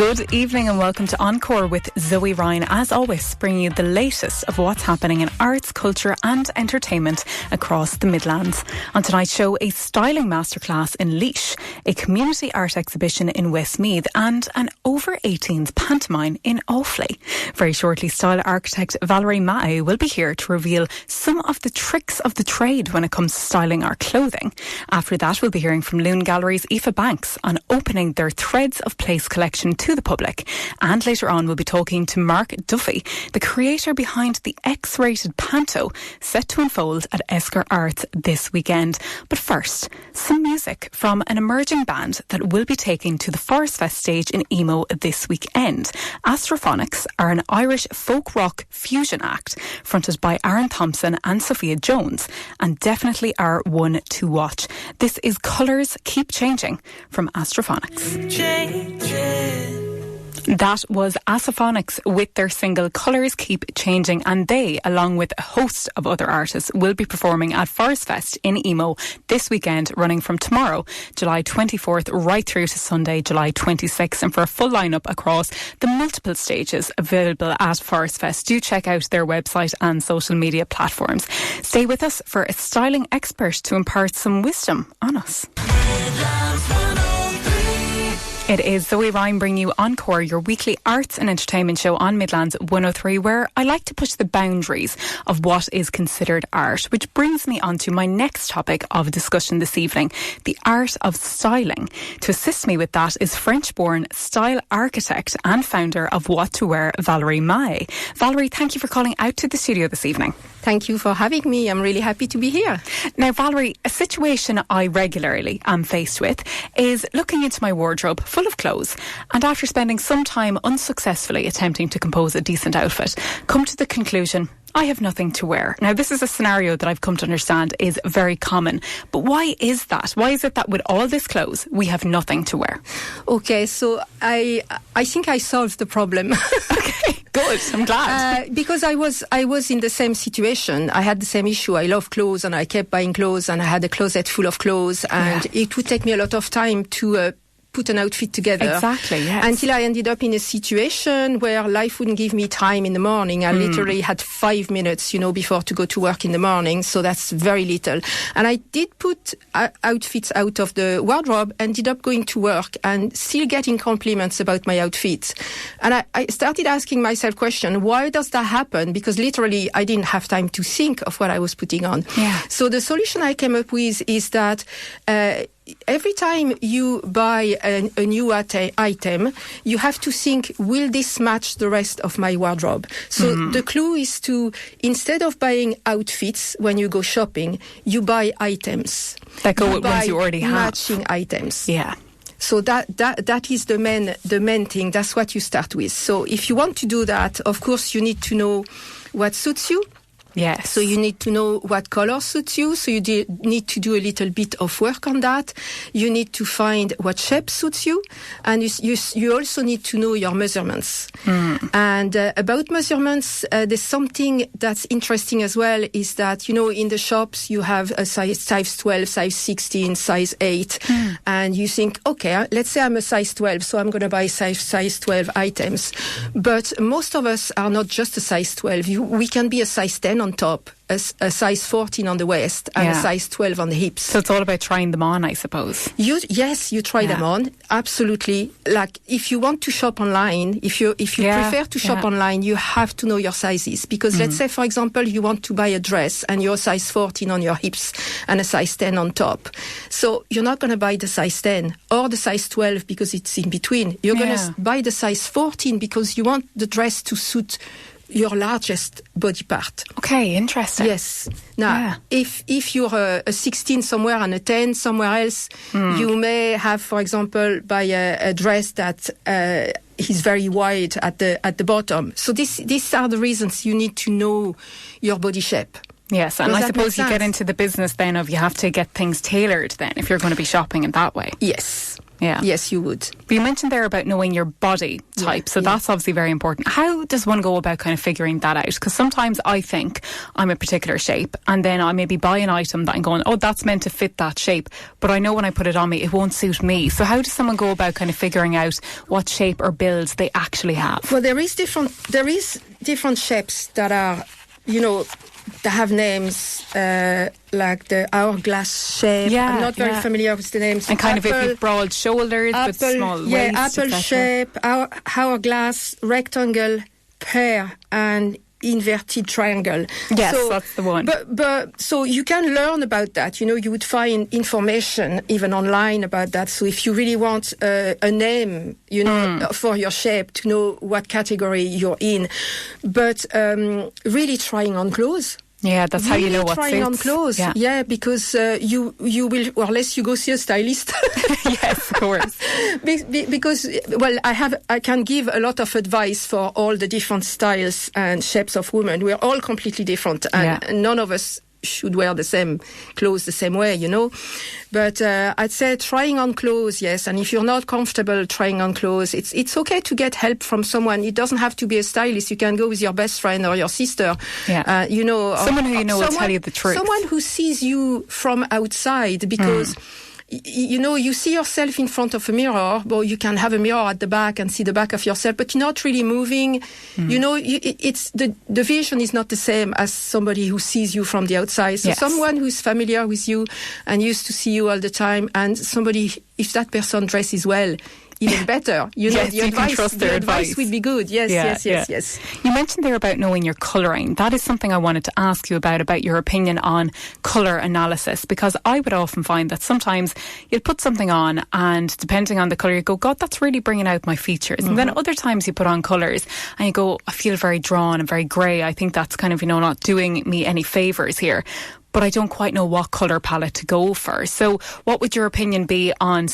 Good evening and welcome to Encore with Zoe Ryan. As always, bringing you the latest of what's happening in arts, culture and entertainment across the Midlands. On tonight's show, a styling masterclass in Laois, a community art exhibition in Westmeath and an over-18s pantomime in Offaly. Very shortly, style architect Valérie Mahé will be here to reveal some of the tricks of the trade when it comes to styling our clothing. After that, we'll be hearing from Luan Gallery's Aoife Banks on opening their Threads of Place collection to the public. And later on we'll be talking to Mark Duffy, the creator behind the X-rated panto set to unfold at Esker Arts this weekend. But first, some music from an emerging band that will be taking to the Forrest Fest stage in Emo this weekend. Asophonics are an Irish folk rock fusion act fronted by Aaron Thompson and Sophia Jones, and definitely are one to watch. This is Colours Keep Changing from Asophonics. That was Asophonics with their single Colours Keep Changing, and they, along with a host of other artists, will be performing at Forrest Fest in Emo this weekend, running from tomorrow, July 24th, right through to Sunday, July 26th. And for a full lineup across the multiple stages available at Forrest Fest, do check out their website and social media platforms. Stay with us for a styling expert to impart some wisdom on us. It is Zoe Ryan bringing you Encore, your weekly arts and entertainment show on Midlands 103, where I like to push the boundaries of what is considered art, which brings me on to my next topic of discussion this evening, the art of styling. To assist me with that is French-born style architect and founder of What to Wear, Valérie Mahé. Valérie, thank you for calling out to the studio this evening. Thank you for having me. I'm really happy to be here. Now, Valérie, a situation I regularly am faced with is looking into my wardrobe full of clothes, and after spending some time unsuccessfully attempting to compose a decent outfit, come to the conclusion I have nothing to wear. Now, this is a scenario that I've come to understand is very common. But why is that? Why is it that with all this clothes, we have nothing to wear? Okay, so I think I solved the problem. Okay, good. I'm glad. Because I was in the same situation. I had the same issue. I love clothes and I kept buying clothes and I had a closet full of clothes, and it would take me a lot of time to put an outfit together. Exactly, yes. Until I ended up in a situation where life wouldn't give me time in the morning. I literally had 5 minutes, before to go to work in the morning. So that's very little. And I did put outfits out of the wardrobe, ended up going to work and still getting compliments about my outfits. And I started asking myself question, why does that happen? Because literally I didn't have time to think of what I was putting on. Yeah. So the solution I came up with is that every time you buy a new item, you have to think, will this match the rest of my wardrobe? So the clue is to, instead of buying outfits when you go shopping, you buy items. That go with ones you already have. Matching items. Yeah. So that is the main thing. That's what you start with. So if you want to do that, of course, you need to know what suits you. Yes. So you need to know what color suits you. So you need to do a little bit of work on that. You need to find what shape suits you. And you also need to know your measurements. And about measurements, there's something that's interesting as well, is that, in the shops you have a size 12, size 16, size 8. And you think, okay, let's say I'm a size 12, so I'm going to buy size 12 items. But most of us are not just a size 12. We can be a size 10 on top, a size 14 on the waist, and a size 12 on the hips. So it's all about trying them on, I suppose. You try them on, absolutely. Like, if you want to shop online, if you prefer to shop online, you have to know your sizes. Because let's say, for example, you want to buy a dress and you're size 14 on your hips and a size 10 on top. So you're not going to buy the size 10 or the size 12 because it's in between. You're going to buy the size 14 because you want the dress to suit your largest body part. Okay, interesting. Yes. Now, if you're a 16 somewhere and a 10 somewhere else, you may have, for example, buy a dress that is very wide at the bottom. So these are the reasons you need to know your body shape. Yes, and I suppose you get into the business then of you have to get things tailored then if you're going to be shopping in that way. Yes. Yeah. Yes, you would. But you mentioned there about knowing your body type, so that's obviously very important. How does one go about kind of figuring that out? Because sometimes I think I'm a particular shape, and then I maybe buy an item that I'm going, oh, that's meant to fit that shape, but I know when I put it on me, it won't suit me. So how does someone go about kind of figuring out what shape or builds they actually have? Well, there is different shapes that are, that have names like the hourglass shape. I'm not very familiar with the names. And kind of if you've broad shoulders with small waist. Apple shape, hourglass, rectangle, pear, and inverted triangle. Yes, that's the one. But so you can learn about that. You would find information even online about that. So if you really want a name, for your shape, to know what category you're in, but really trying on clothes. Yeah, that's really how you know what trying suits. On clothes. Yeah, because you will, or unless you go see a stylist. Yes, of course. Because I can give a lot of advice for all the different styles and shapes of women. We're all completely different, and none of us should wear the same clothes the same way, But I'd say trying on clothes, yes. And if you're not comfortable trying on clothes, it's okay to get help from someone. It doesn't have to be a stylist. You can go with your best friend or your sister. Yeah. Someone who will tell you the truth. Someone who sees you from outside, because you see yourself in front of a mirror. Well, you can have a mirror at the back and see the back of yourself, but you're not really moving. It's the vision is not the same as somebody who sees you from the outside. So someone who's familiar with you and used to see you all the time, and somebody, if that person dresses well, even better. You can trust their advice would be good. Yes. You mentioned there about knowing your colouring. That is something I wanted to ask you about your opinion on colour analysis, because I would often find that sometimes you'll put something on and depending on the colour you go, God, that's really bringing out my features. And then other times you put on colours and you go, I feel very drawn and very grey. I think that's kind of, not doing me any favours here. But I don't quite know what colour palette to go for. So what would your opinion be on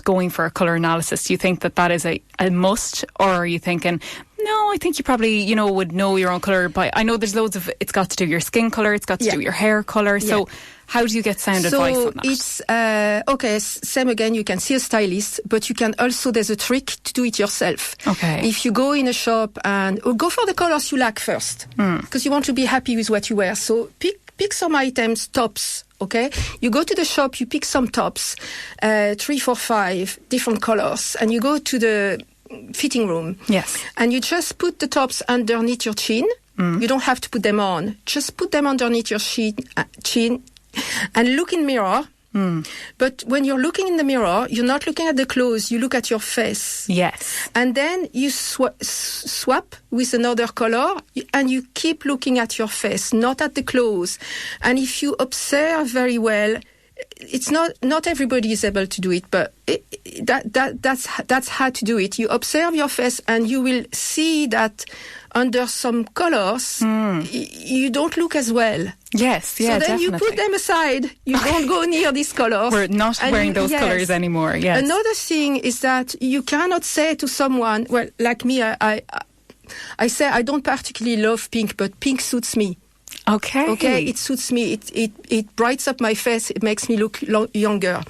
going for a colour analysis? Do you think that is a must, or are you thinking, no, I think you probably, would know your own colour, but I know there's loads of, it's got to do your skin colour, it's got to do your hair colour. So how do you get sound advice on that? It's, same again, you can see a stylist, but you can also, there's a trick to do it yourself. Okay. If you go in a shop and go for the colours you like first, because you want to be happy with what you wear. So pick some items, tops, okay? You go to the shop, you pick some tops, 3, 4, 5 different colours, and you go to the fitting room. Yes. And you just put the tops underneath your chin. You don't have to put them on. Just put them underneath your chin and look in mirror. But when you're looking in the mirror, you're not looking at the clothes, you look at your face. Yes. And then you swap with another color and you keep looking at your face, not at the clothes. And if you observe very well, it's not everybody is able to do it, but that's how to do it. You observe your face and you will see that under some colors, you don't look as well. Yes, yeah, so then definitely. You put them aside. You don't go near these colors. We're not wearing those colors anymore. Yes. Another thing is that you cannot say to someone, well, like me, I say I don't particularly love pink, but pink suits me. Okay, it suits me. It brightens up my face. It makes me look younger.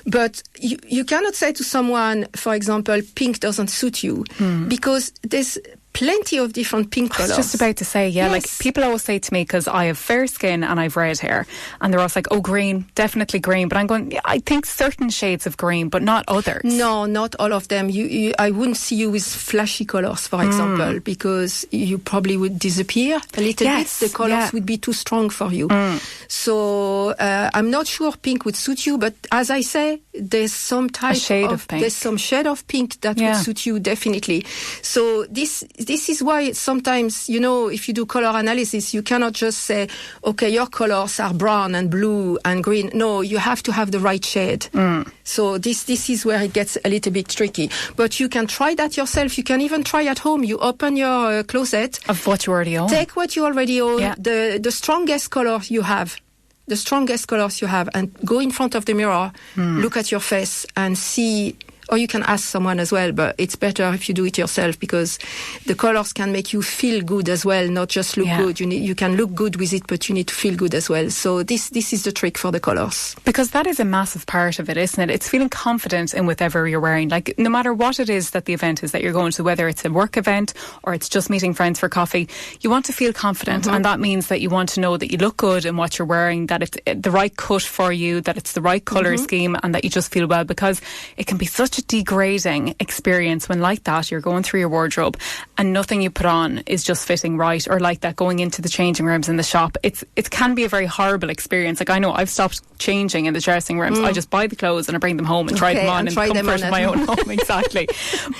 But you cannot say to someone, for example, pink doesn't suit you, because there's plenty of different pink colours. I was just about to say, like people always say to me, because I have fair skin and I've red hair, and they're always like, oh, green, definitely green. But I'm going, I think certain shades of green, but not others. No, not all of them. I wouldn't see you with flashy colours, for example, because you probably would disappear a little bit. The colours would be too strong for you. So I'm not sure pink would suit you, but as I say, there's some shade of pink. There's some shade of pink that would suit you, definitely. So this is why sometimes, if you do color analysis, you cannot just say, okay, your colors are brown and blue and green. No, you have to have the right shade. So this is where it gets a little bit tricky. But you can try that yourself. You can even try at home. You open your closet. Of what you already own. Take what you already own, the strongest color you have. And go in front of the mirror, look at your face and see, or you can ask someone as well, but it's better if you do it yourself, because the colors can make you feel good as well, not just look good. You can look good with it, but you need to feel good as well. So this is the trick for the colors. Because that is a massive part of it, isn't it? It's feeling confident in whatever you're wearing. Like, no matter what it is that the event is that you're going to, whether it's a work event or it's just meeting friends for coffee, you want to feel confident. And that means that you want to know that you look good in what you're wearing, that it's the right cut for you, that it's the right colour scheme, and that you just feel well, because it can be such a degrading experience when, like that, you're going through your wardrobe and nothing you put on is just fitting right, or like that, going into the changing rooms in the shop. It can be a very horrible experience. Like, I know I've stopped changing in the dressing rooms. I just buy the clothes and I bring them home and try them on in the comfort of my own home. Exactly.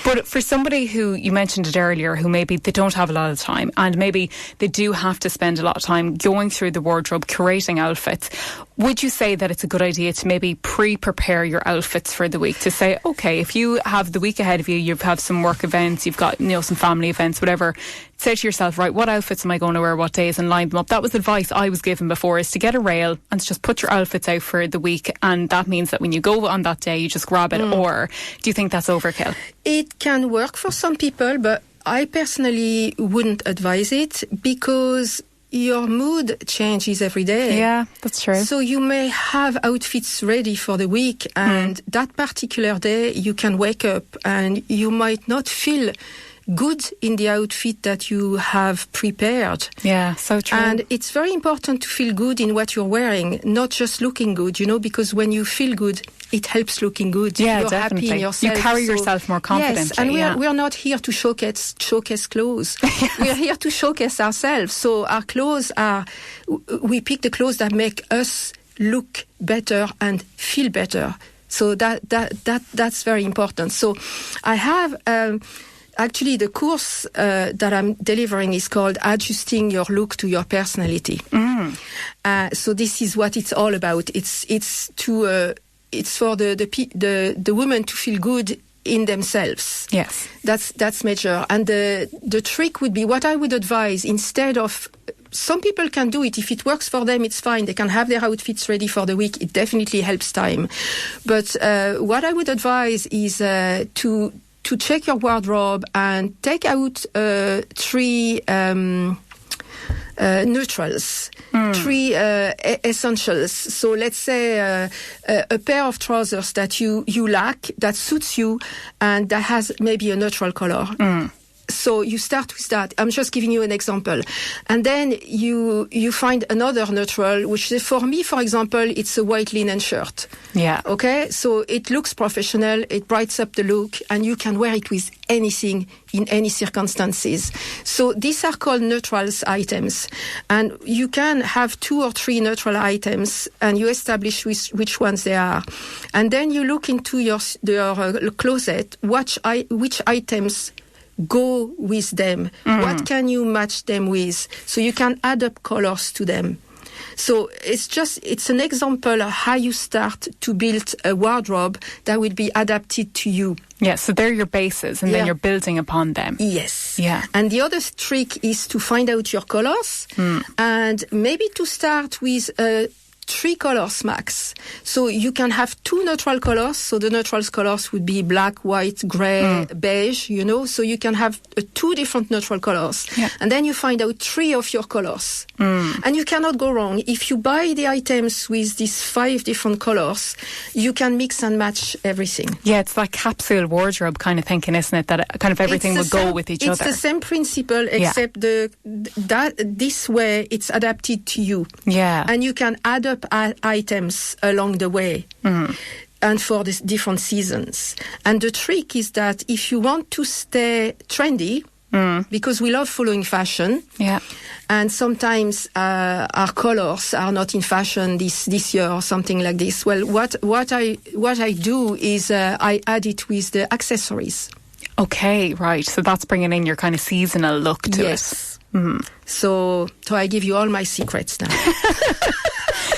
But for somebody who, you mentioned it earlier, who maybe they don't have a lot of time, and maybe they do have to spend a lot of time going through the wardrobe, curating outfits, would you say that it's a good idea to maybe pre-prepare your outfits for the week? To say, okay, if you have the week ahead of you, you have some work events, you've got, some family events, whatever, say to yourself, right, what outfits am I going to wear what days, and line them up. That was advice I was given before, is to get a rail and to just put your outfits out for the week, and that means that when you go on that day you just grab it. Or do you think that's overkill? It can work for some people, but I personally wouldn't advise it, because your mood changes every day. Yeah, that's true. So you may have outfits ready for the week, and that particular day you can wake up and you might not feel good in the outfit that you have prepared. Yeah, so true. And it's very important to feel good in what you're wearing, not just looking good, because when you feel good, it helps looking good. Yeah, you're definitely. happy in yourself. You carry yourself more confidently. Yes, and we're not here to showcase clothes. Yes. We're here to showcase ourselves. So our clothes we pick the clothes that make us look better and feel better. So that's very important. So I have actually the course that I'm delivering is called Adjusting Your Look to Your Personality. So this is what it's all about. It's for the women to feel good in themselves. Yes, that's major. And the trick would be, what I would advise, instead of, some people can do it. If it works for them, it's fine. They can have their outfits ready for the week. It definitely helps time. But what I would advise is to check your wardrobe and take out 3 neutrals, 3 essentials. So let's say a pair of trousers that you lack, that suits you, and that has maybe a neutral color. So you start with that. I'm just giving you an example. And then you find another neutral, which is, for me, for example, it's a white linen shirt. Yeah. Okay? So it looks professional, it brightens up the look, and you can wear it with anything in any circumstances. So these are called neutrals items. And you can have 2 or 3 neutral items, and you establish which ones they are. And then you look into your closet, which items go with them. What can you match them with? So you can add up colors to them. So it's an example of how you start to build a wardrobe that will be adapted to you. Yeah, so they're your bases, and then you're building upon them. Yes. Yeah. And the other trick is to find out your colors, and maybe to start with 3 colors max. So you can have 2 neutral colors. So the neutral colors would be black, white, grey, beige, So you can have 2 different neutral colors. Yeah. And then you find out 3 of your colors. And you cannot go wrong. If you buy the items with these 5 different colors, you can mix and match everything. Yeah, it's that capsule wardrobe kind of thinking, isn't it? That kind of everything will go with each other. It's the same principle, except this way it's adapted to you. Yeah. And you can add up items along the way, and for these different seasons. And the trick is that if you want to stay trendy, because we love following fashion, and sometimes our colors are not in fashion this year or something like this. Well, what I do is I add it with the accessories. Okay, right. So that's bringing in your kind of seasonal look to it. So I give you all my secrets now.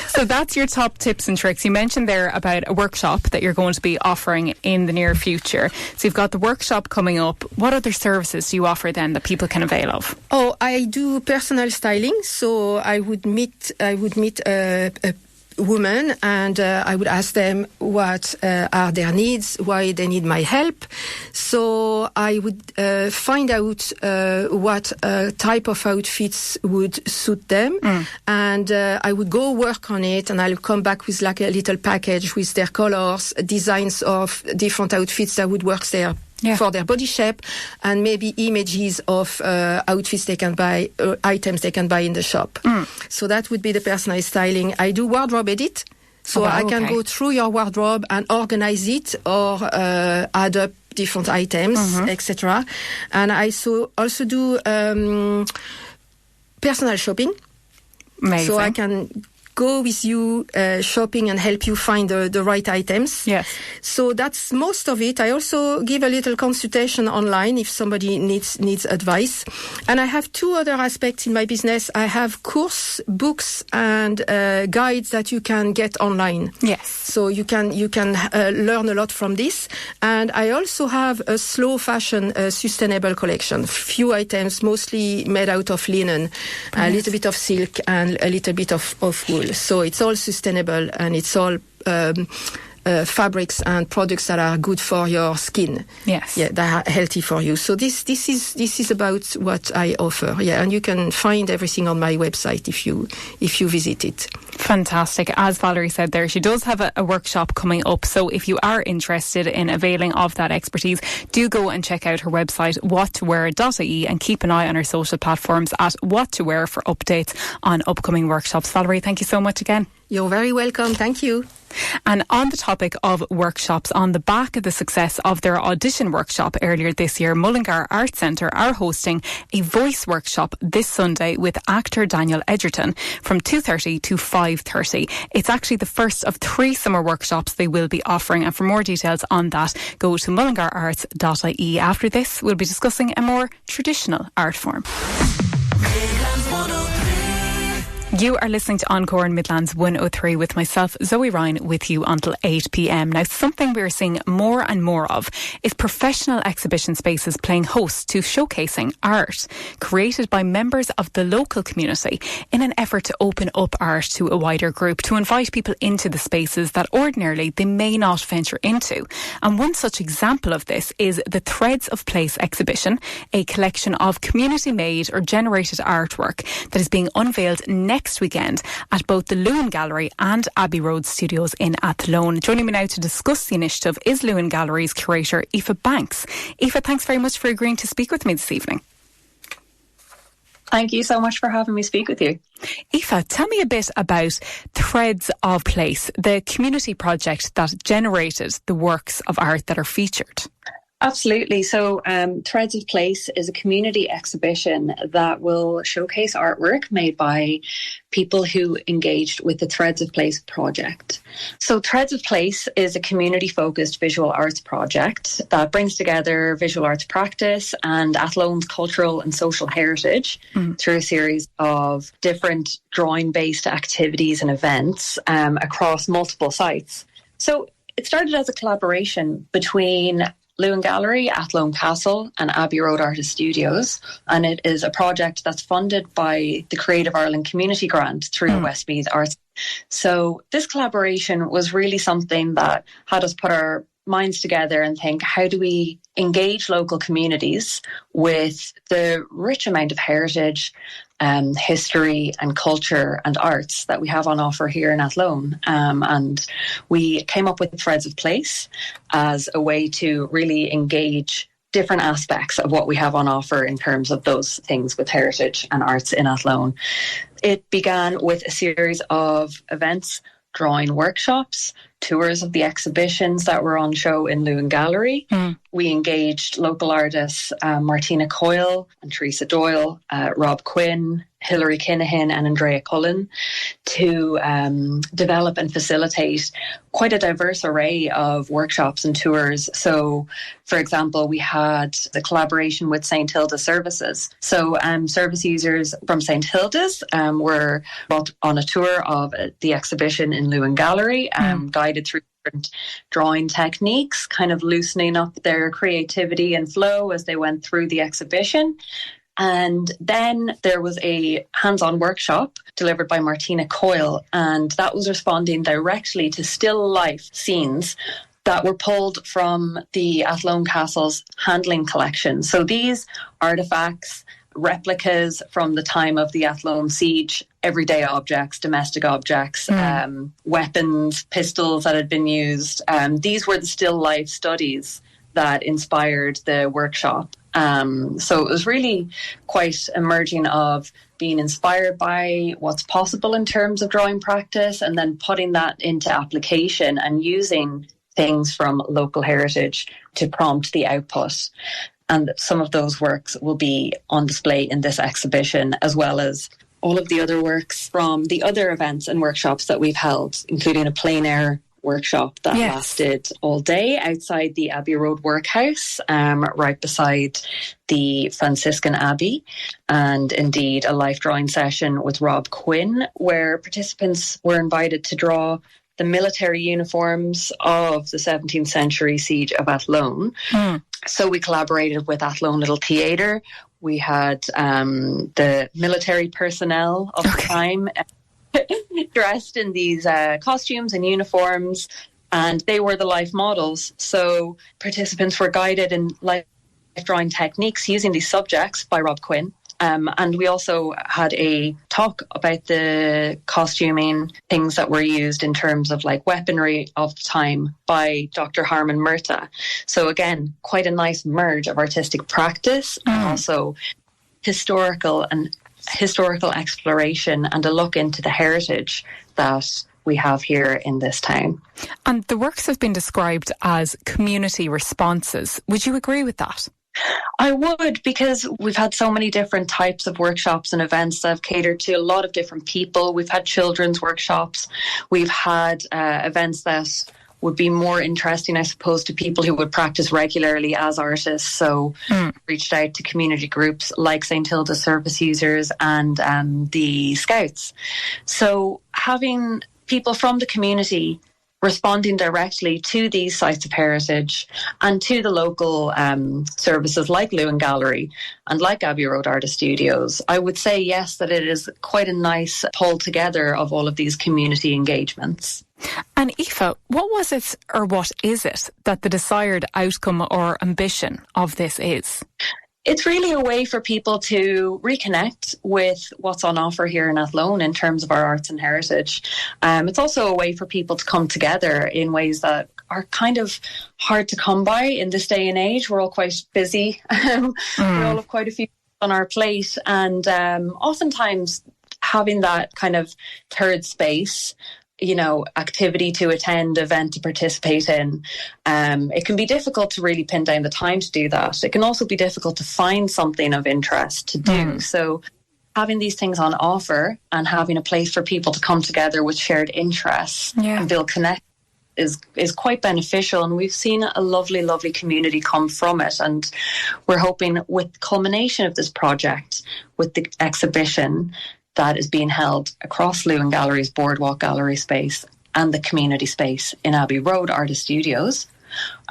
So that's your top tips and tricks. You mentioned there about a workshop that you're going to be offering in the near future. So you've got the workshop coming up. What other services do you offer then that people can avail of? Oh, I do personal styling. So I would meet a women, and I would ask them what are their needs, why they need my help. So I would find out what type of outfits would suit them, and I would go work on it, and I'll come back with like a little package with their colors, designs of different outfits that would work there. Yeah. For their body shape, and maybe images of outfits they can buy, items they can buy in the shop. So that would be the personalized styling. I do wardrobe edit, so I can go through your wardrobe and organize it or add up different items, etc. And I also do personal shopping. Amazing. So I can go with you shopping and help you find the right items. Yes. So that's most of it. I also give a little consultation online if somebody needs advice. And I have two other aspects in my business. I have course books and guides that you can get online. Yes. So you can learn a lot from this. And I also have a slow fashion sustainable collection. Few items, mostly made out of linen, a little bit of silk and a little bit of wool. So it's all sustainable, and it's all fabrics and products that are good for your skin. Yes. Yeah, that are healthy for you. So this is about what I offer. Yeah, and you can find everything on my website if you visit it. Fantastic. As Valérie said there, she does have a workshop coming up. So if you are interested in availing of that expertise, do go and check out her website, whattowear.ie, and keep an eye on her social platforms at What to Wear for updates on upcoming workshops. Valérie, thank you so much again. You're very welcome. Thank you. And on the topic of workshops, on the back of the success of their audition workshop earlier this year, Mullingar Arts Centre are hosting a voice workshop this Sunday with actor Daniel Edgerton from 2:30 to 5:30. It's actually the first of 3 summer workshops they will be offering, and for more details on that, go to mullingararts.ie. After this, we'll be discussing a more traditional art form. You are listening to Encore in Midlands 103 with myself, Zoe Ryan, with you until 8 p.m. Now, something we're seeing more and more of is professional exhibition spaces playing host to showcasing art created by members of the local community in an effort to open up art to a wider group, to invite people into the spaces that ordinarily they may not venture into. And one such example of this is the Threads of Place exhibition, a collection of community-made or generated artwork that is being unveiled next weekend at both the Luan Gallery and Abbey Road Studios in Athlone. Joining me now to discuss the initiative is Luan Gallery's curator, Aoife Banks. Aoife, thanks very much for agreeing to speak with me this evening. Thank you so much for having me speak with you. Aoife, tell me a bit about Threads of Place, the community project that generated the works of art that are featured. Absolutely. So Threads of Place is a community exhibition that will showcase artwork made by people who engaged with the Threads of Place project. So Threads of Place is a community-focused visual arts project that brings together visual arts practice and Athlone's cultural and social heritage through a series of different drawing-based activities and events across multiple sites. So it started as a collaboration between Luan Gallery, Athlone Castle and Abbey Road Artist Studios, and it is a project that's funded by the Creative Ireland Community Grant through Westmeath Arts. So this collaboration was really something that had us put our minds together and think, how do we engage local communities with the rich amount of heritage, history and culture and arts that we have on offer here in Athlone. And we came up with Threads of Place as a way to really engage different aspects of what we have on offer in terms of those things with heritage and arts in Athlone. It began with a series of events, drawing workshops, tours of the exhibitions that were on show in Luan Gallery. We engaged local artists Martina Coyle and Teresa Doyle, Rob Quinn, Hilary Kinahan and Andrea Cullen to develop and facilitate quite a diverse array of workshops and tours. So, for example, we had the collaboration with St Hilda Services. So service users from St Hilda's were brought on a tour of the exhibition in Luan Gallery, guided through different drawing techniques, kind of loosening up their creativity and flow as they went through the exhibition. And then there was a hands-on workshop delivered by Martina Coyle, and that was responding directly to still life scenes that were pulled from the Athlone Castle's handling collection. So these artefacts, replicas from the time of the Athlone siege, everyday objects, domestic objects, weapons, pistols that had been used. These were the still life studies that inspired the workshop. So it was really quite a merging of being inspired by what's possible in terms of drawing practice and then putting that into application and using things from local heritage to prompt the output. And some of those works will be on display in this exhibition, as well as all of the other works from the other events and workshops that we've held, including a plein air workshop that lasted all day outside the Abbey Road Workhouse, right beside the Franciscan Abbey, and indeed a life drawing session with Rob Quinn, where participants were invited to draw the military uniforms of the 17th century siege of Athlone. So we collaborated with Athlone Little Theatre. We had the military personnel of the time dressed in these costumes and uniforms, and they were the life models. So participants were guided in life drawing techniques using these subjects by Rob Quinn. And we also had a talk about the costuming, things that were used in terms of like weaponry of the time by Dr. Harman Murta. So again, quite a nice merge of artistic practice and also historical exploration and a look into the heritage that we have here in this town. And the works have been described as community responses. Would you agree with that? I would, because we've had so many different types of workshops and events that have catered to a lot of different people. We've had children's workshops. We've had events that would be more interesting, I suppose, to people who would practice regularly as artists. So reached out to community groups like St. Hilda's Service Users and the Scouts. So having people from the community responding directly to these sites of heritage and to the local services like Luan Gallery and like Abbey Road Artist Studios, I would say, yes, that it is quite a nice pull together of all of these community engagements. And Aoife, what was it or what is it that the desired outcome or ambition of this is? It's really a way for people to reconnect with what's on offer here in Athlone in terms of our arts and heritage. It's also a way for people to come together in ways that are kind of hard to come by in this day and age. We're all quite busy. We all have quite a few on our plate. And oftentimes having that kind of third space, activity to attend, event to participate in. It can be difficult to really pin down the time to do that. It can also be difficult to find something of interest to do. So having these things on offer and having a place for people to come together with shared interests and build connect is quite beneficial. And we've seen a lovely, lovely community come from it. And we're hoping with the culmination of this project, with the exhibition that is being held across Luan Gallery's Boardwalk Gallery space and the community space in Abbey Road Artist Studios.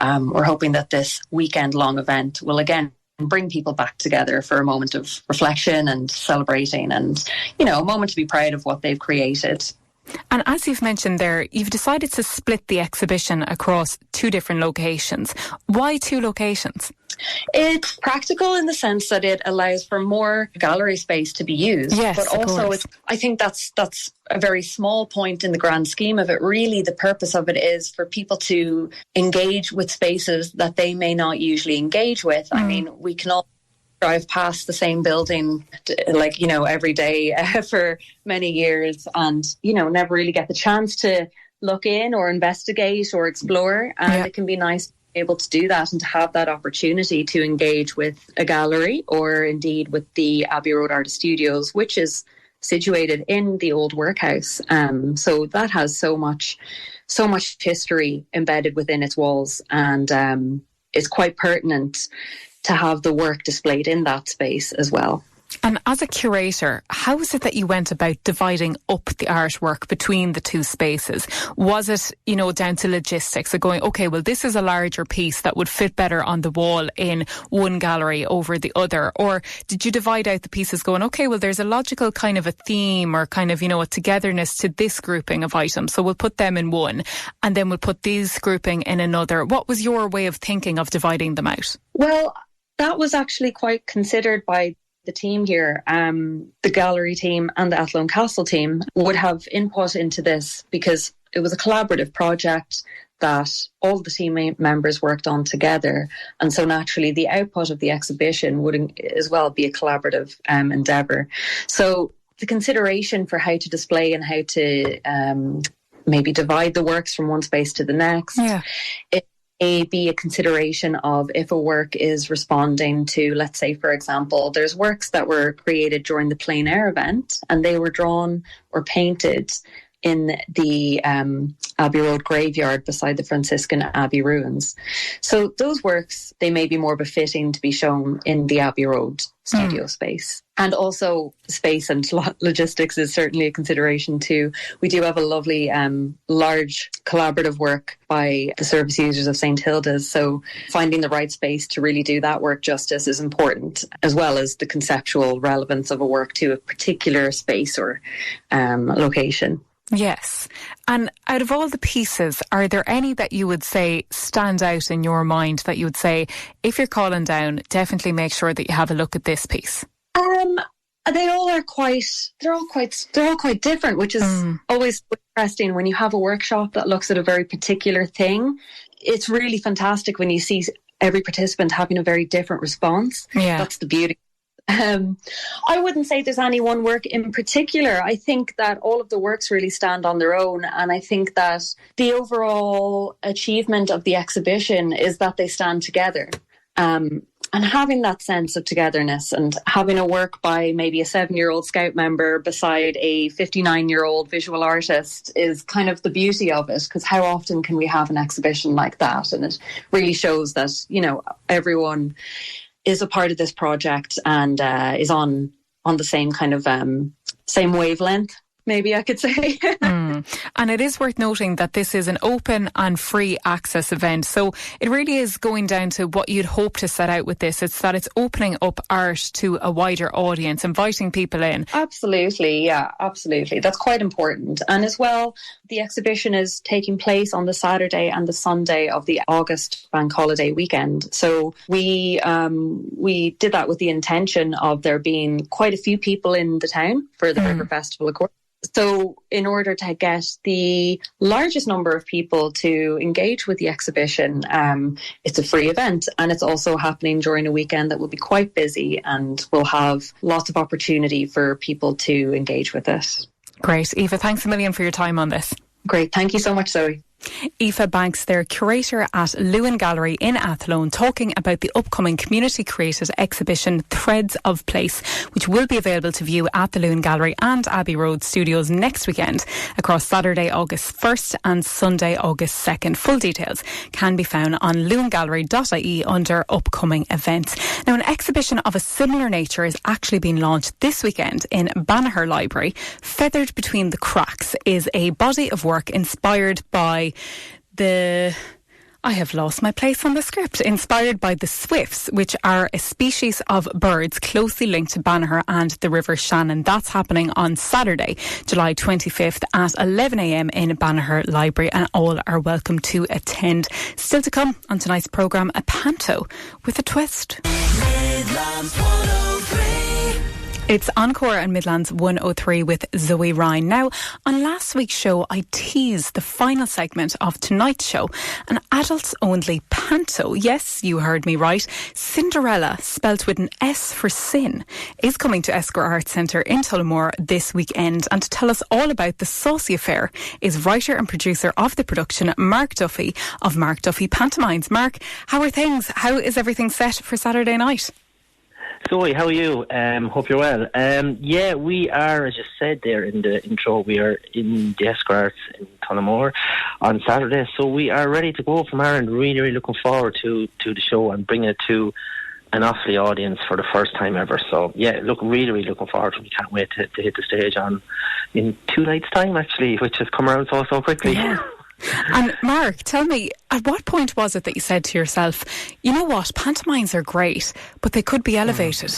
We're hoping that this weekend-long event will again bring people back together for a moment of reflection and celebrating and, a moment to be proud of what they've created. And as you've mentioned there, you've decided to split the exhibition across 2 different locations. Why 2 locations? It's practical in the sense that it allows for more gallery space to be used. Yes, but also I think that's a very small point in the grand scheme of it. Really, the purpose of it is for people to engage with spaces that they may not usually engage with. I mean, we can all drive past the same building every day for many years and never really get the chance to look in or investigate or explore, and it can be nice to be able to do that and to have that opportunity to engage with a gallery or indeed with the Abbey Road Artist Studios, which is situated in the old workhouse. So that has so much history embedded within its walls, and it's quite pertinent to have the work displayed in that space as well. And as a curator, how is it that you went about dividing up the artwork between the two spaces? Was it, down to logistics of going, okay, well, this is a larger piece that would fit better on the wall in one gallery over the other? Or did you divide out the pieces going, okay, well, there's a logical kind of a theme or kind of, a togetherness to this grouping of items, so we'll put them in one and then we'll put these grouping in another? What was your way of thinking of dividing them out? Well, that was actually quite considered by the team here. The gallery team and the Athlone Castle team would have input into this because it was a collaborative project that all the team members worked on together. And so naturally the output of the exhibition would as well be a collaborative endeavour. So the consideration for how to display and how to maybe divide the works from one space to the next. Yeah. It may be a consideration of if a work is responding to, let's say, for example, there's works that were created during the plein air event and they were drawn or painted in the Abbey Road graveyard beside the Franciscan Abbey ruins. So those works, they may be more befitting to be shown in the Abbey Road studio space. And also space and logistics is certainly a consideration too. We do have a lovely large collaborative work by the service users of St Hilda's. So finding the right space to really do that work justice is important, as well as the conceptual relevance of a work to a particular space or location. Yes. And out of all the pieces, are there any that you would say stand out in your mind that you would say, if you're calling down, definitely make sure that you have a look at this piece? They all are they're all quite different, which is always interesting when you have a workshop that looks at a very particular thing. It's really fantastic when you see every participant having a very different response. Yeah. That's the beauty. I wouldn't say there's any one work in particular. I think that all of the works really stand on their own, and I think that the overall achievement of the exhibition is that they stand together. And having that sense of togetherness and having a work by maybe a 7-year-old Scout member beside a 59-year-old visual artist is kind of the beauty of it, because how often can we have an exhibition like that? And it really shows that, everyone is a part of this project and is on the same kind of same wavelength, maybe I could say. And it is worth noting that this is an open and free access event. So it really is going down to what you'd hope to set out with this. It's that it's opening up art to a wider audience, inviting people in. Absolutely, yeah, absolutely. That's quite important. And as well, the exhibition is taking place on the Saturday and the Sunday of the August bank holiday weekend. So we did that with the intention of there being quite a few people in the town for the River Festival, of course. So in order to get the largest number of people to engage with the exhibition, it's a free event, and it's also happening during a weekend that will be quite busy and will have lots of opportunity for people to engage with it. Great. Aoife, thanks a million for your time on this. Great. Thank you so much, Zoe. Aoife Banks, their curator at Luan Gallery in Athlone, talking about the upcoming community-created exhibition Threads of Place, which will be available to view at the Luan Gallery and Abbey Road Studios next weekend across Saturday, August 1st and Sunday, August 2nd. Full details can be found on luangallery.ie under upcoming events. Now, an exhibition of a similar nature is actually being launched this weekend in Banagher Library. Feathered Between the Cracks is a body of work inspired by I have lost my place on the script. Inspired by the swifts, which are a species of birds closely linked to Banagher and the River Shannon. That's happening on Saturday, July 25th at 11 a.m. in Banagher Library, and all are welcome to attend. Still to come on tonight's programme, a panto with a twist. Midlands 103. It's Encore and Midlands 103 with Zoe Ryan. Now, on last week's show, I teased the final segment of tonight's show, an adults-only panto. Yes, you heard me right. Sinderella, spelt with an S for sin, is coming to Esker Arts Centre in Tullamore this weekend. And to tell us all about the saucy affair is writer and producer of the production, Mark Duffy of Mark Duffy Pantomimes. Mark, how are things? How is everything set for Saturday night? Zoe, how are you? Hope you're well. Yeah, we are, as you said there in the intro, we are in the Esker Arts in Tullamore on Saturday. So we are ready to go from our end. Really, really looking forward to the show and bringing it to an Offaly audience for the first time ever. So yeah, really looking forward to it. We can't wait to hit the stage in 2 nights' time, actually, which has come around so quickly. Yeah. And Mark, tell me, at what point was it that you said to yourself, you know what, pantomimes are great, but they could be elevated?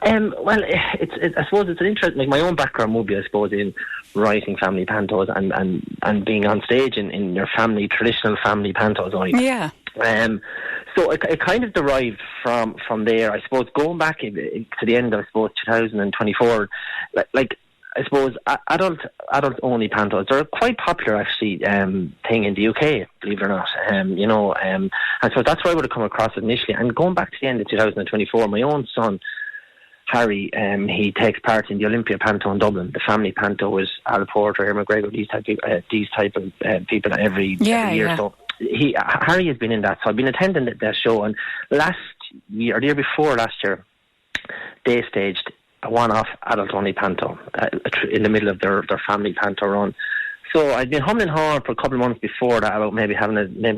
Well, I suppose it's an interest. Like, my own background would be, I suppose, in writing family pantos and being on stage in your traditional family pantos. Yeah. So it kind of derived from there. I suppose going back to the end of, I suppose, 2024, like I suppose adult only pantos are quite popular, actually, thing in the UK, believe it or not. And so that's where I would have come across it initially. And going back to the end of 2024, my own son Harry, he takes part in the Olympia panto in Dublin. The family panto was Al Porter, Eamon McGregor, these type of people every year. Yeah. So Harry has been in that. So I've been attending that show. And last year, or the year before last year, they staged a one-off adult-only panto in the middle of their family panto run. So I'd been humming hard for a couple of months before that about maybe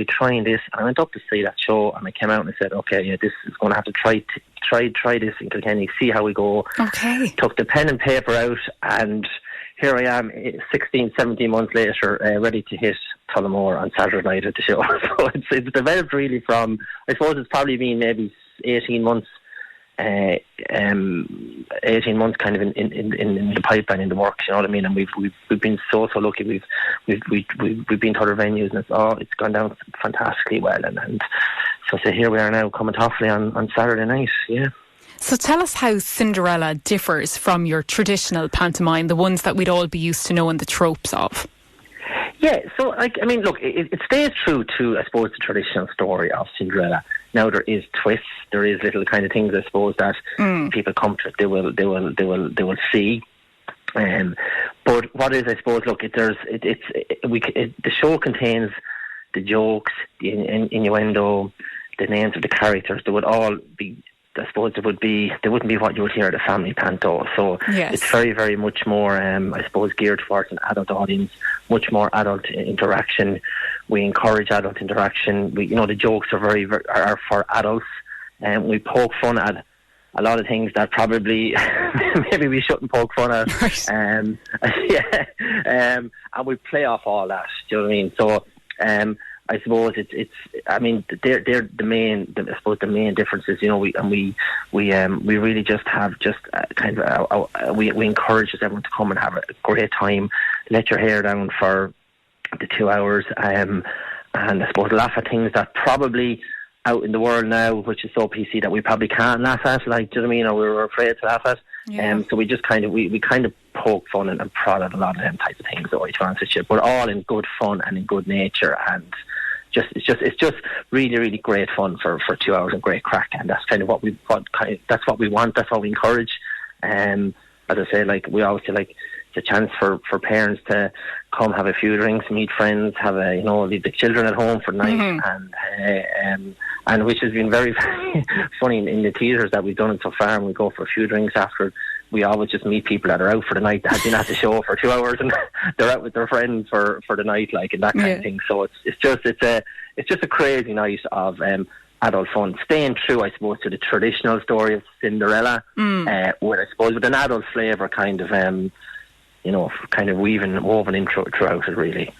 trying this. And I went up to see that show, and I came out and I said, okay, yeah, this is going to have to try this in Kilkenny, see how we go. Okay. Took the pen and paper out, and here I am 16, 17 months later, ready to hit Tullamore on Saturday night at the show. So it's developed really from, I suppose it's probably been maybe 18 months 18 months kind of in the pipeline, in the works, you know what I mean? And we've been so lucky. We've been to other venues, and it's gone down fantastically well, and so here we are now coming to Offaly on Saturday night. Yeah. So tell us how Cinderella differs from your traditional pantomime, the ones that we'd all be used to knowing the tropes of. Yeah, so look, it stays true to, I suppose, the traditional story of Cinderella. Now there is twists, there is little kind of things, I suppose, that people come to, they will see. But what is, I suppose, look, the show contains the jokes, the innuendo, the names of the characters. They would all be, I suppose, they wouldn't be what you would hear at a family panto. So yes. It's very, very much more, I suppose, geared towards an adult audience, much more adult interaction. We encourage adult interaction. The jokes are for adults, and we poke fun at a lot of things that probably maybe we shouldn't poke fun at. Right. And we play off all that. Do you know what I mean? So, I suppose they're the main differences. We really just have we encourage everyone to come and have a great time, let your hair down for the 2 hours, and I suppose laugh at things that probably out in the world now, which is so PC, that we probably can't laugh at, like, do you know what I mean, or we're afraid to laugh at. Yeah. So we just kind of poke fun and prod at a lot of them types of things, to be honest with you, but all in good fun and in good nature, and it's just really, really great fun for 2 hours and great crack, and that's kind of that's what we want, that's what we encourage. As I say, like, we always say, like, it's a chance for parents to come have a few drinks, meet friends, leave the children at home for the night, and which has been very, very funny in the theatres that we've done it so far. And we go for a few drinks after. We always just meet people that are out for the night, that have been at the show for 2 hours, and they're out with their friends for the night, like, and that kind of thing. So it's just a crazy night of adult fun, staying true, I suppose, to the traditional story of Cinderella, with an adult flavour, kind of woven in throughout it, really.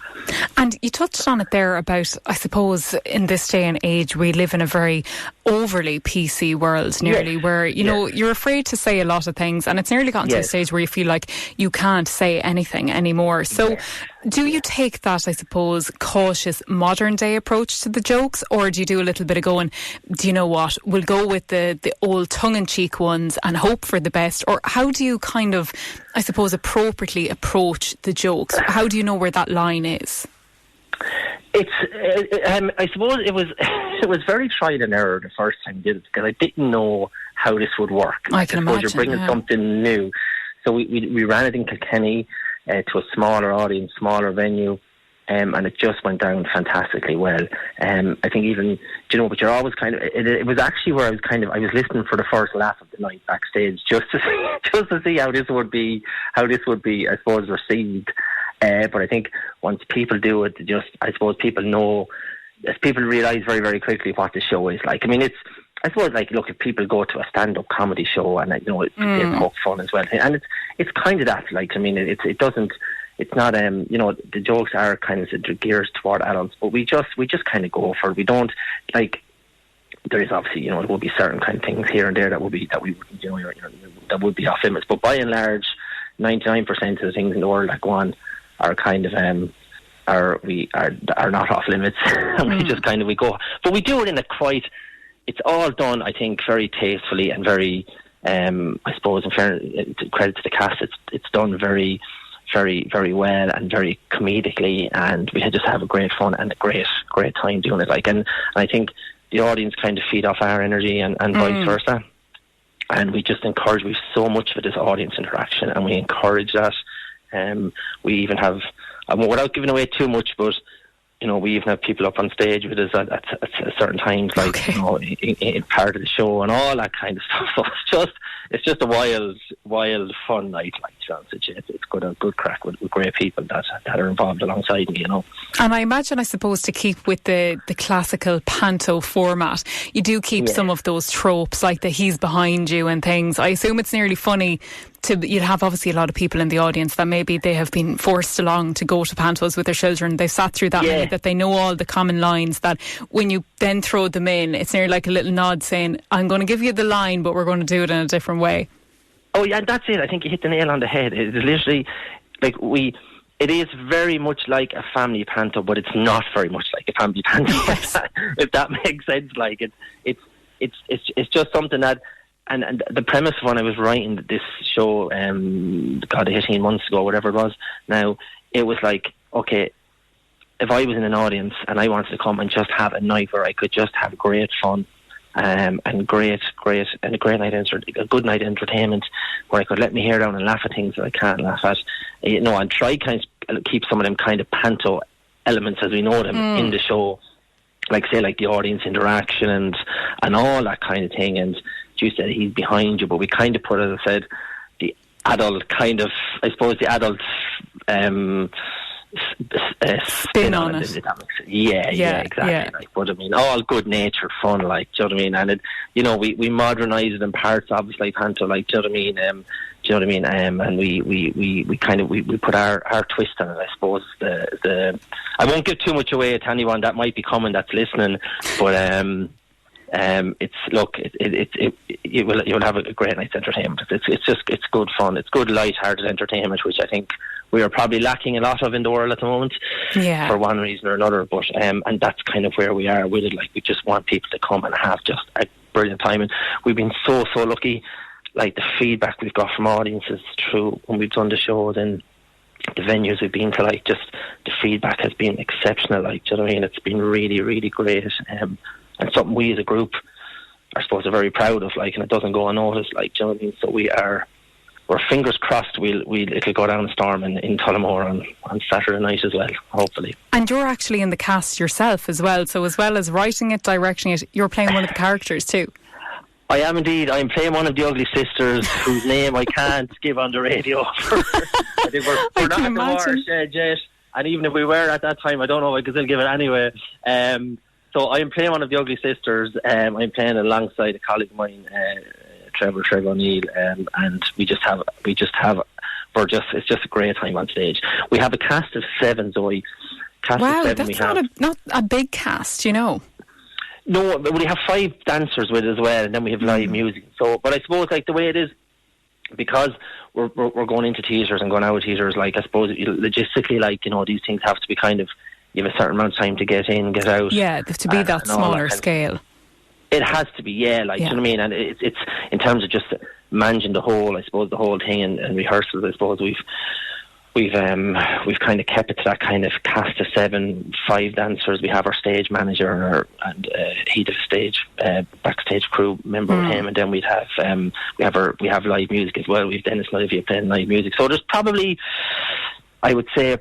And you touched on it there about, I suppose, in this day and age, we live in a very overly PC world, nearly, where, you're afraid to say a lot of things, and it's nearly gotten to a stage where you feel like you can't say anything anymore. So do you take that, I suppose, cautious modern day approach to the jokes, or do you do a little bit of going, do you know what, we'll go with the old tongue-in-cheek ones and hope for the best? Or how do you kind of, I suppose, appropriately approach the jokes? How do you know where that line is? I suppose it was very trial and error the first time I did it, because I didn't know how this would work. I can imagine. You're bringing something new. So we ran it in Kilkenny to a smaller audience, smaller venue, and it just went down fantastically well. I think even, but you're always kind of, it was actually where I was listening for the first laugh of the night backstage, just to see how this would be, I suppose, received. But I think once people do it, I suppose people know, people realise very, very quickly what the show is like. I mean, I suppose, like, look, if people go to a stand-up comedy show and, you know, they poke fun as well, and it's kind of that, like, I mean, it's not, you know, the jokes are kind of geared toward adults, but we just kind of go for it. We don't, like, there is obviously, you know, there will be certain kind of things here and there that we wouldn't, you know, that would be off limits, but by and large, 99% of the things in the world that go on are kind of are not off limits, and we just kind of we go, but we do it in a quite. It's all done, I think, very tastefully and very, I suppose, in fairness, credit to the cast, it's done very, very, very well and very comedically, and we just have a great fun and a great time doing it. Like, and I think the audience kind of feed off our energy and vice versa. And we just encourage, we've so much of this audience interaction, and we encourage that. We even have, without giving away too much, but, you know, we even have people up on stage with us at certain times, like, you know, in part of the show and all that kind of stuff. So it's just a wild fun night, like, it's good crack with great people that are involved alongside me, you know. And I imagine, I suppose, to keep with the classical panto format, you do keep some of those tropes, like the he's behind you and things. I assume it's nearly funny you'd have obviously a lot of people in the audience that maybe they have been forced along to go to pantos with their children. They've sat through that many that they know all the common lines, that when you then throw them in, it's nearly like a little nod saying, I'm going to give you the line, but we're going to do it in a different way. Oh yeah, that's it. I think you hit the nail on the head. It's literally like it is very much like a family panto, but it's not very much like a family panto. Yes. If that makes sense. Like it's just something that. And the premise of when I was writing this show, 18 months ago, whatever it was, now, it was like, okay, if I was in an audience and I wanted to come and just have a night where I could just have great fun, and a good night entertainment, where I could let my hair down and laugh at things that I can't laugh at, you know, and try kind of keep some of them kind of panto elements as we know them in the show, like, say, like the audience interaction and all that kind of thing. And you said he's behind you, but we kind of put, as I said, the adult kind of, I suppose, the adult spin on it. Yeah, exactly. Yeah. Like, but I mean, all good-natured fun, like, do you know what I mean? And it, you know, we modernise it in parts, obviously, panto, like, do you know what I mean? Do you know what I mean? And we kind of we put our twist on it, I suppose. The I won't give too much away to anyone that might be coming that's listening, but you'll have a great night's entertainment. It's good fun. It's good light-hearted entertainment, which I think we are probably lacking a lot of in the world at the moment, for one reason or another. But and that's kind of where we are with it. Like, we just want people to come and have just a brilliant time. And we've been so lucky. Like, the feedback we've got from audiences through when we've done the shows and the venues we've been to, like, just the feedback has been exceptional. Like, do you know what I mean? It's been really, really great. And something we as a group are supposed to be very proud of, like, and it doesn't go unnoticed, like, do you know what I mean? So we're fingers crossed it'll go down a storm in Tullamore on Saturday night as well, hopefully. And you're actually in the cast yourself as well, so as well as writing it, directing it, you're playing one of the characters too. I am indeed. I'm playing one of the ugly sisters whose name I can't give on the radio. I think we're not at the watershed yet, and even if we were at that time, I don't know if I could still give it anyway. So I'm playing one of the ugly sisters. I'm playing alongside a colleague of mine, Trevor O'Neill, and it's just a great time on stage. We have a cast of 7, Zoe. That's not a big cast, you know. No, we have 5 dancers with as well, and then we have live music. So, but I suppose, like, the way it is, because we're going into theatres and going out of theatres, like, I suppose logistically, like, you know, these things have to be kind of, you have a certain amount of time to get in, get out. Yeah, to be that smaller scale. It has to be, like, do you know what I mean? And it's in terms of just managing the whole, I suppose, the whole thing and rehearsals, I suppose we've kind of kept it to that kind of cast of 7, 5 dancers. We have our stage manager and he did a stage backstage crew member with him, and then we have live music as well. We've Dennis and Olivia playing live music. So there's probably, I would say,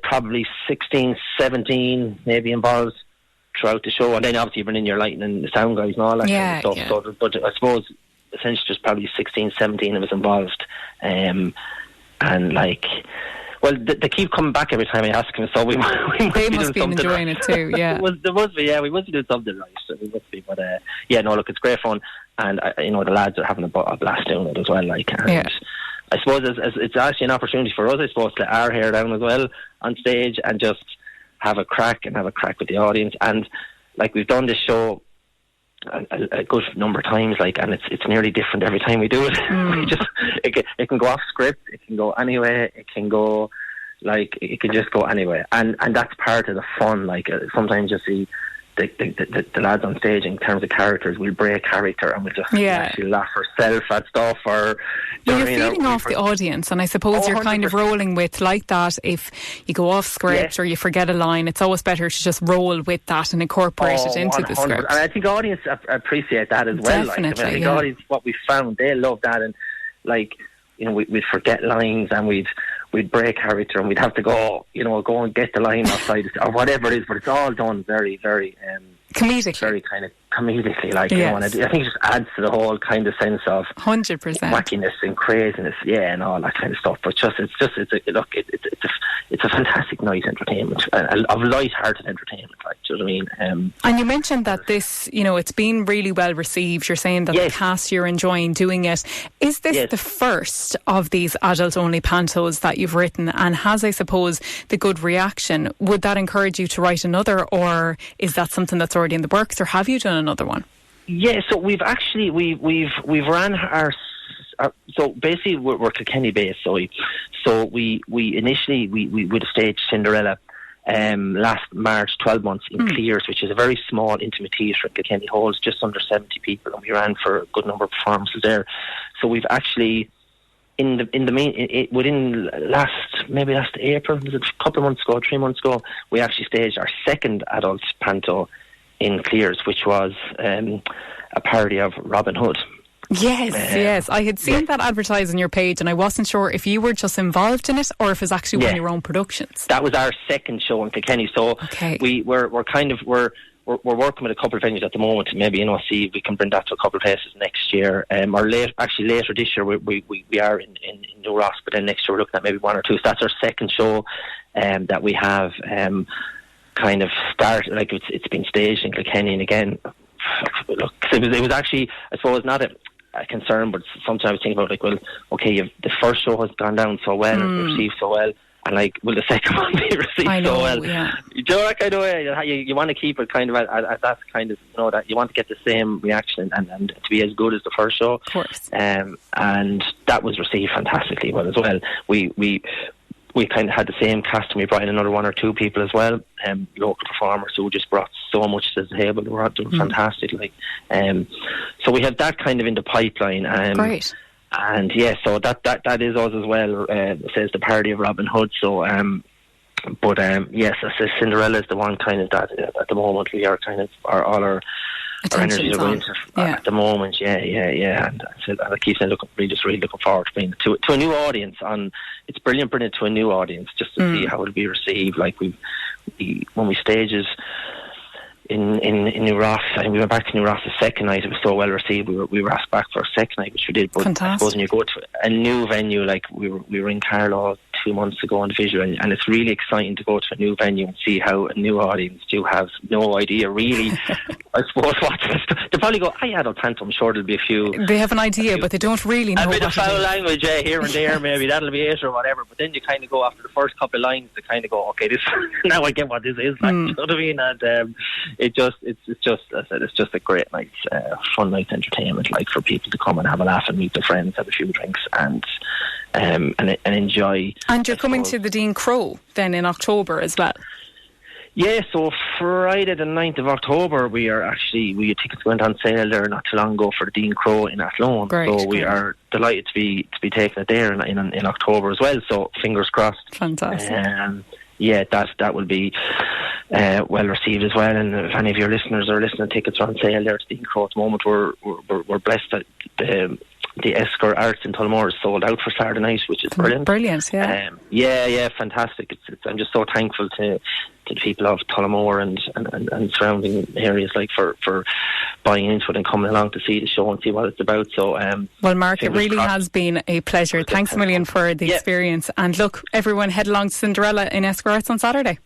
16, 17 maybe involved throughout the show, and then obviously you bring in your lighting and the sound guys and all that kind of stuff. Yeah. So, but I suppose essentially there's probably 16, 17 of us involved, and like, well, they keep coming back every time I ask them, so they must be enjoying it too. Yeah, there must be. Yeah, we must be doing something right. So we must be. But look, it's great fun. and the lads are having a blast doing it as well. Like, and I suppose it's actually an opportunity for us, I suppose, to let our hair down as well on stage and just have a crack with the audience. And like, we've done this show a good number of times, like, and it's nearly different every time we do it. It can go off script, it can go anywhere, it can just go anywhere, and that's part of the fun. Like, sometimes you see the lads on stage, in terms of characters, we'll break character and we'll just actually laugh ourselves at stuff, or you're feeding off the audience, and I suppose you're kind of rolling with, like, that. If you go off script or you forget a line, it's always better to just roll with that and incorporate it into the script. And I think audience appreciate that as well. Definitely, I think audience, what we found, they love that. And like, we'd forget lines and we'd break character and we'd have to go and get the line outside or whatever it is, but it's all done very, very comedically. Very kind of comedically, like, and I think it just adds to the whole kind of sense of 100% wackiness and craziness, and all that kind of stuff. But it's a fantastic night entertainment, of light-hearted entertainment, like, do you know what I mean? And you mentioned that this, it's been really well received. You're saying that the cast, you're enjoying doing it. Is this the first of these adult-only pantos that you've written? And has, I suppose, the good reaction, would that encourage you to write another, or is that something that's already in the works, or have you done another one? Yeah, so we've actually we've ran our so basically we're Kilkenny based, so we initially we would have staged Cinderella last March, 12 months in Clears, which is a very small intimate theatre in Kilkenny, holds just under 70 people, and we ran for a good number of performances there. So we've actually within last April, was it a couple of months ago, 3 months ago, we actually staged our second adult panto in Clears, which was a parody of Robin Hood. Yes. I had seen that advertised on your page, and I wasn't sure if you were just involved in it or if it was actually one of your own productions. That was our second show in Kilkenny. So we're working with a couple of venues at the moment to maybe see if we can bring that to a couple of places next year, or later this year. We are in New Ross, but then next year we're looking at maybe one or two. So that's our second show that we have kind of started. Like, it's been staged in Kilkenny, and again, look, it was actually, I suppose, not a concern, but sometimes I was thinking about, like, well, okay, the first show has gone down so well and received so well, and like, will the second one be received so well? Yeah. You know, that kind of way. You want to keep it kind of at that kind of, that you want to get the same reaction and to be as good as the first show. Of course. And that was received fantastically well as well. We kind of had the same cast, and we brought in another one or two people as well, local performers who just brought so much to the table. They were fantastic. Like, so we have that kind of in the pipeline. Great. And so that is us as well. It says the parody of Robin Hood. So, yes, Cinderella is the one kind of that at the moment we are kind of all our energies are going to at the moment. And I keep saying, really looking forward to bringing it to a new audience. It's brilliant bringing it to a new audience just to see how it'll be received. Like, when we stages in New Ross, and we went back to New Ross the second night, it was so well received. We were asked back for a second night, which we did. But fantastic. I suppose when you go to a new venue, like we were in Carlow 2 months ago on the visual, and it's really exciting to go to a new venue and see how a new audience do have no idea really. I suppose they probably go, adult panto, I'm sure there'll be a few. They have an idea, but they don't really know. A bit of foul language here and there, maybe that'll be it or whatever. But then you kind of go after the first couple of lines to kind of go, okay, this now I get what this is like. You know what I mean? And it's just a great night, fun night entertainment, like, for people to come and have a laugh and meet their friends, have a few drinks, and enjoy. And you're coming to the Dean Crow then in October as well. Yeah, so Friday the 9th of October we had tickets went on sale there not too long ago for the Dean Crow in Athlone. So we are delighted to be taking it there in October as well. So fingers crossed. Fantastic. That will be well received as well. And if any of your listeners are listening, tickets are on sale there to Dean Crow at the moment. We're blessed that the Esker Arts in Tullamore is sold out for Saturday night, which is brilliant. Brilliant, yeah. Fantastic. I'm just so thankful to the people of Tullamore and surrounding areas, like, for buying into it and coming along to see the show and see what it's about. So, well, Mark, it really has been a pleasure. Thanks a million for the experience. And look, everyone, head along to Cinderella in Esker Arts on Saturday.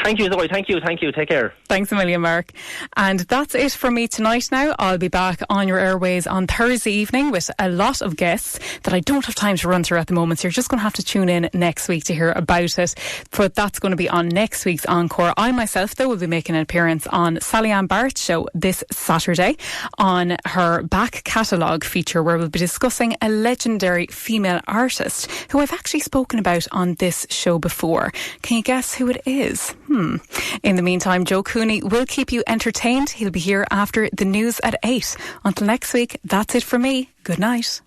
Thank you, Zoe. Thank you. Take care. Thanks a million, Mark. And that's it from me tonight now. I'll be back on your airways on Thursday evening with a lot of guests that I don't have time to run through at the moment. So you're just going to have to tune in next week to hear about it. But that's going to be on next week's Encore. I myself, though, will be making an appearance on Sally Ann Barrett's show this Saturday on her back catalogue feature, where we'll be discussing a legendary female artist who I've actually spoken about on this show before. Can you guess who it is? In the meantime, Joe Cooney will keep you entertained. He'll be here after the news at 8. Until next week, that's it for me. Good night.